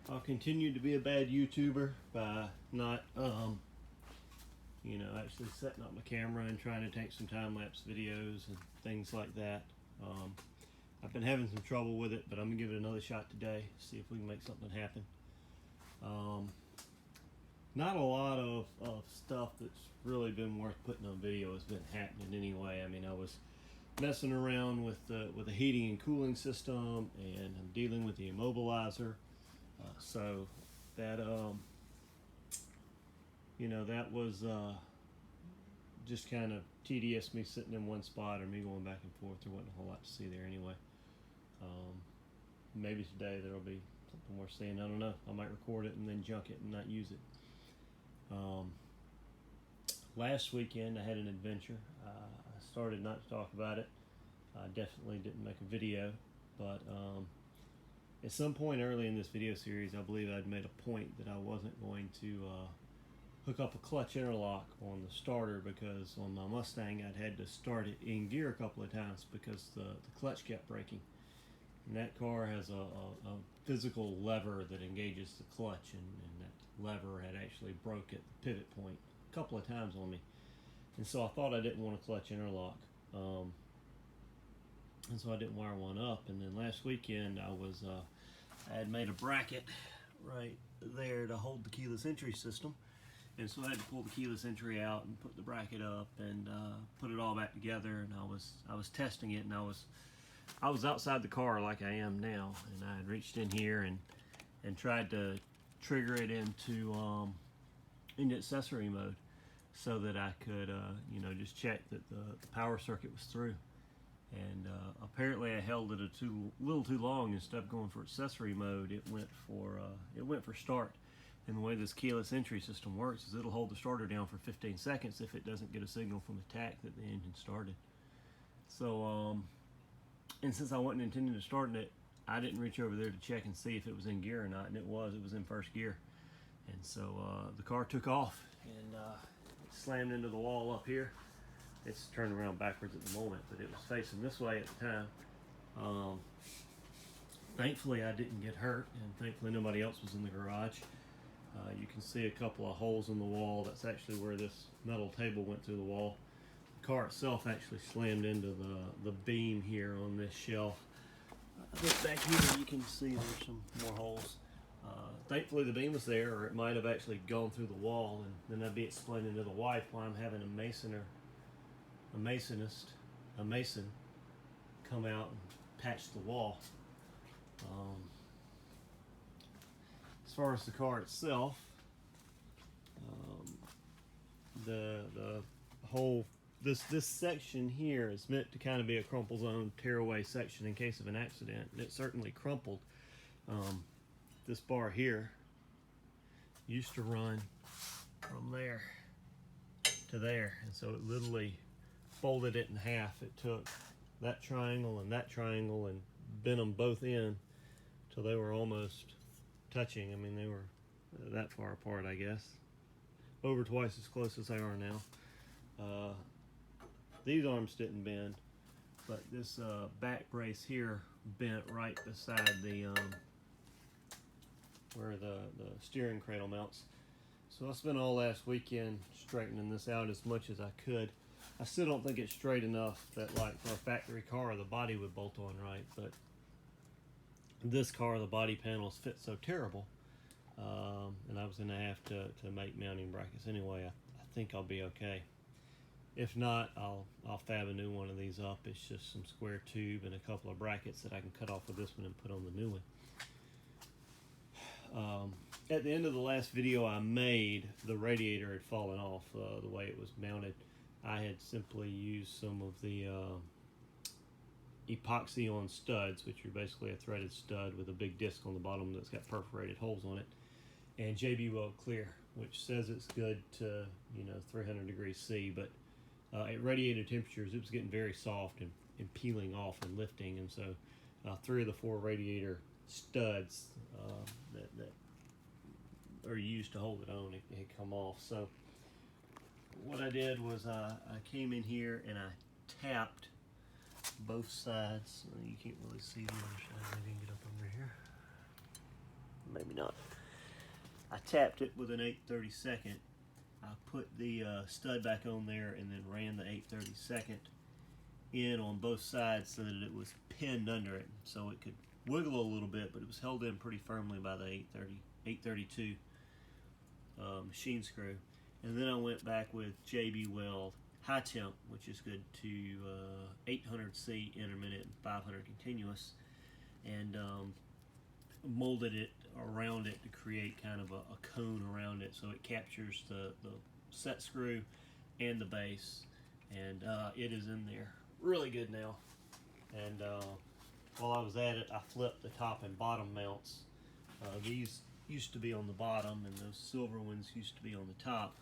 I'll continue to be a bad YouTuber by not, actually setting up my camera and trying to take some time-lapse videos and things like that. I've been having some trouble with it, but I'm gonna give it another shot today, see if we can make something happen. Not a lot of stuff that's really been worth putting on video has been happening anyway. I mean, I was messing around with the heating and cooling system, and I'm dealing with the immobilizer. So that that was just kind of tedious, me sitting in one spot or me going back and forth. There wasn't a whole lot to see there anyway. Maybe today there'll be something worth seeing. I don't know. I might record it and then junk it and not use it. Last weekend I had an adventure. I started not to talk about it. I definitely didn't make a video, but at some point early in this video series, I believe I'd made a point that I wasn't going to hook up a clutch interlock on the starter, because on my Mustang I'd had to start it in gear a couple of times because the clutch kept breaking. And that car has a physical lever that engages the clutch, and that lever had actually broke at the pivot point a couple of times on me. And so I thought I didn't want a clutch interlock. And so I didn't wire one up. And then last weekend I had made a bracket right there to hold the keyless entry system. And so I had to pull the keyless entry out and put the bracket up and put it all back together. And I was testing it, and I was outside the car like I am now, and I had reached in here and tried to trigger it into accessory mode so that I could just check that the power circuit was through. And apparently I held it a little too long. Instead of going for accessory mode, it went for start. And the way this keyless entry system works is it'll hold the starter down for 15 seconds if it doesn't get a signal from the tach that the engine started. So and since I wasn't intending to start it, I didn't reach over there to check and see if it was in gear or not, and it was in first gear. And so the car took off, and it slammed into the wall up here. It's turned around backwards at the moment, but it was facing this way at the time. Thankfully I didn't get hurt, and thankfully nobody else was in the garage. You can see a couple of holes in the wall. That's actually where this metal table went through the wall. The car itself actually slammed into the beam here on this shelf. Look back here, you can see there's some more holes. Thankfully the beam was there, or it might have actually gone through the wall, and then I'd be explaining to the wife why I'm having a mason come out and patch the wall. As far as the car itself, the whole this section here is meant to kind of be a crumple zone, tearaway section in case of an accident, and it certainly crumpled. This bar here used to run from there to there, and so it literally folded it in half. It took that triangle and bent them both in till they were almost touching. I mean, they were that far apart, I guess. Over twice as close as they are now. These arms didn't bend, but this back brace here bent right beside the where the steering cradle mounts. So I spent all last weekend straightening this out as much as I could. I still don't think it's straight enough that, like, for a factory car, the body would bolt on right, but this car, the body panels fit so terrible, and I was going to have to make mounting brackets anyway. I think I'll be okay. If not, I'll fab a new one of these up. It's just some square tube and a couple of brackets that I can cut off with this one and put on the new one. At the end of the last video I made, the radiator had fallen off the way it was mounted. I had simply used some of the epoxy on studs, which are basically a threaded stud with a big disc on the bottom that's got perforated holes on it, and JB Weld Clear, which says it's good to 300 degrees C, but at radiator temperatures it was getting very soft and peeling off and lifting, and so 3 of the 4 radiator studs that are used to hold it on had come off. So what I did was I came in here and I tapped both sides. You can't really see the other side. Maybe I can get up under here. Maybe not. I tapped it with an 8/32. I put the stud back on there and then ran the 8/32 in on both sides so that it was pinned under it, so it could wiggle a little bit, but it was held in pretty firmly by the 832 machine screw. And then I went back with JB Weld high temp, which is good, to 800C intermittent and 500 continuous, and molded it around it to create kind of a cone around it so it captures the set screw and the base, and it is in there really good now. And while I was at it, I flipped the top and bottom mounts. These used to be on the bottom and those silver ones used to be on the top.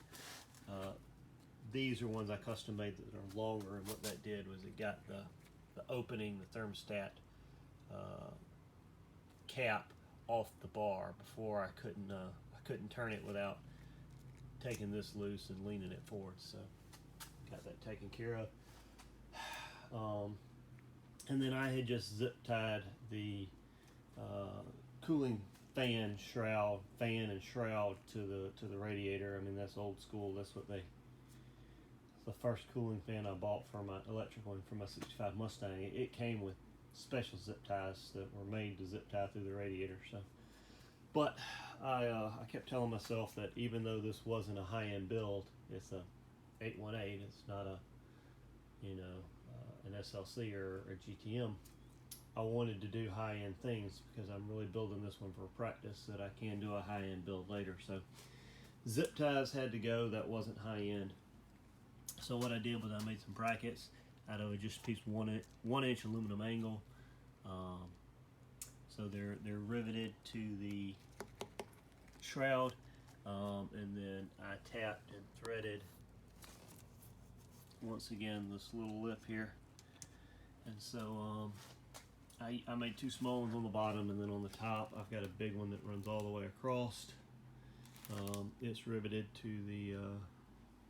These are ones I custom made that are longer, and what that did was it got the opening, the thermostat cap off the bar. Before I couldn't turn it without taking this loose and leaning it forward, so got that taken care of. And then I had just zip tied the cooling fan and shroud to the radiator. I mean, that's old school. That's what the first cooling fan I bought for my electric one for my 65 Mustang. It came with special zip ties that were made to zip tie through the radiator. So, but I kept telling myself that even though this wasn't a high-end build, it's a 818. It's not a an SLC or a GTM. I wanted to do high-end things because I'm really building this one for practice so that I can do a high-end build later. So zip ties had to go. That wasn't high-end. So what I did was I made some brackets out of just a piece of 1 inch aluminum angle. So they're riveted to the shroud, and then I tapped and threaded once again this little lip here. And so I made 2 small ones on the bottom, and then on the top I've got a big one that runs all the way across. It's riveted to the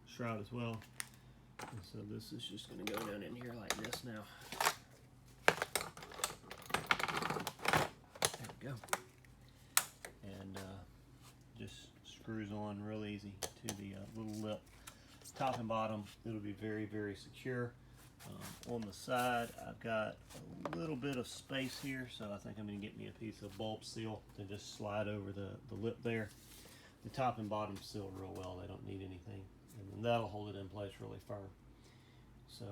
shroud as well. And so this is just going to go down in here like this now. There we go. And just screws on real easy to the little lip. Top and bottom, it'll be very, very secure. On the side, I've got a little bit of space here, so I think I'm going to get me a piece of bulb seal to just slide over the lip there. The top and bottom seal real well, they don't need anything. And that'll hold it in place really firm. So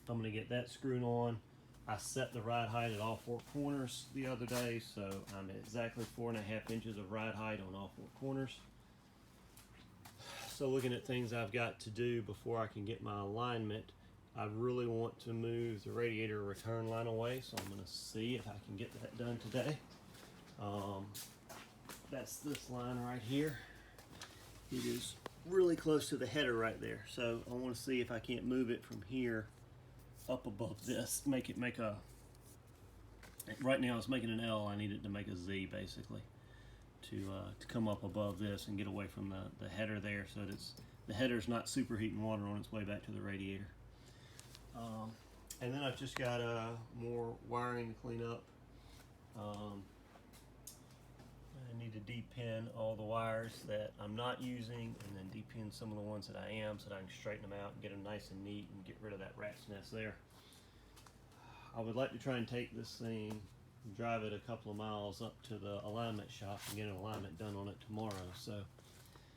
I'm going to get that screwed on. I set the ride height at all 4 corners the other day, so I'm at exactly 4.5 inches of ride height on all 4 corners. So looking at things I've got to do before I can get my alignment, I really want to move the radiator return line away, so I'm going to see if I can get that done today. That's this line right here. It is really close to the header right there, so I want to see if I can't move it from here up above this, make a, right now it's making an L, I need it to make a Z basically, to come up above this and get away from the header there, so that the header's not superheating water on its way back to the radiator. And then I've just got more wiring to clean up. I need to de-pin all the wires that I'm not using, and then de-pin some of the ones that I am, so that I can straighten them out and get them nice and neat and get rid of that rat's nest there. I would like to try and take this thing and drive it a couple of miles up to the alignment shop and get an alignment done on it tomorrow. So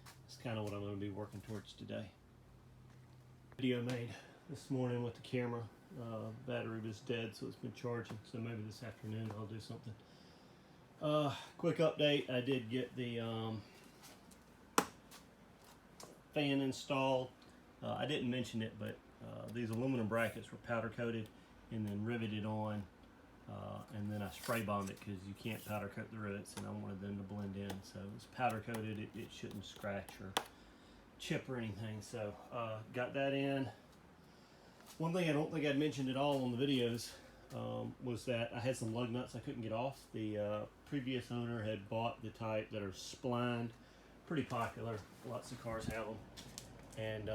that's kind of what I'm going to be working towards today. Video made this morning with the camera. Battery was dead, so it's been charging, so maybe this afternoon I'll do something. Quick update, I did get the fan installed. I didn't mention it, but these aluminum brackets were powder coated and then riveted on, and then I spray bombed it because you can't powder coat the rivets, and I wanted them to blend in. So it's powder coated, it shouldn't scratch or chip or anything. So got that in. One thing I don't think I'd mentioned at all on the videos was that I had some lug nuts I couldn't get off. The previous owner had bought the type that are splined, pretty popular, lots of cars have them, and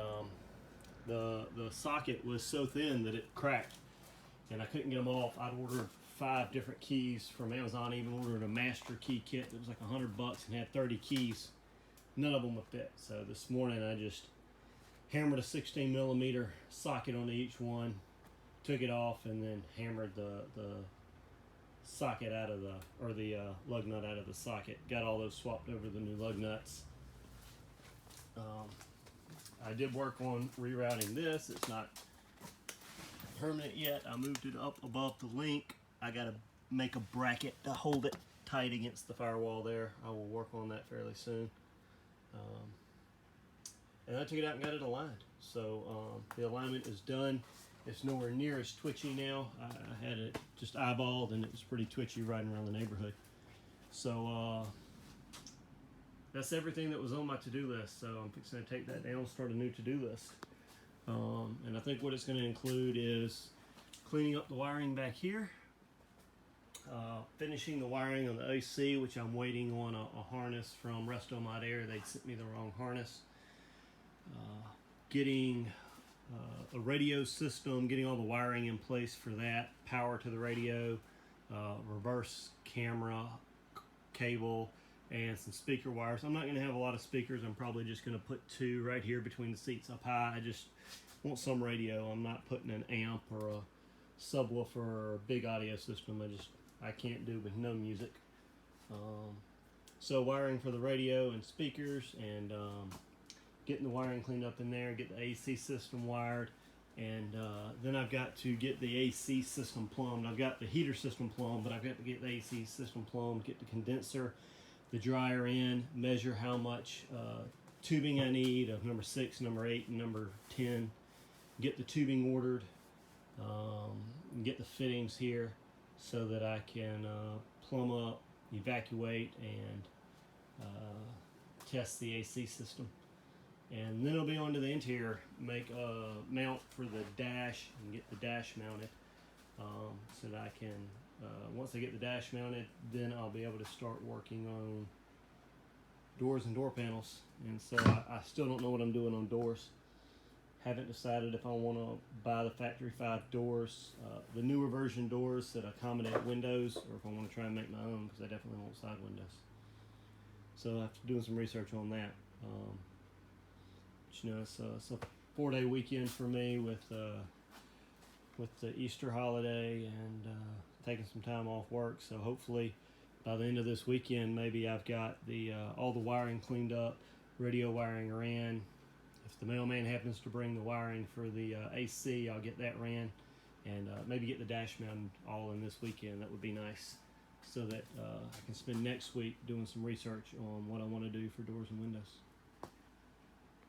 the socket was so thin that it cracked, and I couldn't get them off. I'd ordered 5 different keys from Amazon. I even ordered a master key kit that was like $100 and had 30 keys. None of them would fit. So this morning I just hammered a 16 millimeter socket onto each one, took it off, and then hammered the socket out of the lug nut out of the socket. Got all those swapped over the new lug nuts. I did work on rerouting this. It's not permanent yet. I moved it up above the link. I gotta make a bracket to hold it tight against the firewall there. I will work on that fairly soon. And I took it out and got it aligned. So the alignment is done. It's nowhere near as twitchy now. I had it just eyeballed and it was pretty twitchy riding around the neighborhood. So that's everything that was on my to-do list. So I'm fixing to take that down and start a new to-do list. And I think what it's going to include is cleaning up the wiring back here, finishing the wiring on the AC, which I'm waiting on a harness from Resto Mod Air. They sent me the wrong harness. Getting a radio system, getting all the wiring in place for that, power to the radio, reverse camera cable, and some speaker wires. I'm not going to have a lot of speakers. I'm probably just going to put 2 right here between the seats up high. I just want some radio. I'm not putting an amp or a subwoofer or a big audio system. I can't do with no music. So wiring for the radio and speakers, and getting the wiring cleaned up in there, get the AC system wired, and then I've got to get the AC system plumbed. I've got the heater system plumbed, but I've got to get the AC system plumbed, get the condenser, the dryer in, measure how much tubing I need of number 6, number 8, and number 10, get the tubing ordered, and get the fittings here so that I can plumb up, evacuate, and test the AC system. And then it'll be on to the interior, make a mount for the dash and get the dash mounted, so that I can, once I get the dash mounted, then I'll be able to start working on doors and door panels. And so I still don't know what I'm doing on doors. Haven't decided if I want to buy the Factory 5 doors, the newer version doors that accommodate windows, or if I want to try and make my own, because I definitely want side windows. So after doing some research on that. You know, it's a 4-day weekend for me with the Easter holiday and taking some time off work. So hopefully by the end of this weekend, maybe I've got the all the wiring cleaned up, radio wiring ran. If the mailman happens to bring the wiring for the AC, I'll get that ran, and maybe get the dash mounted all in this weekend. That would be nice, so that I can spend next week doing some research on what I want to do for doors and windows.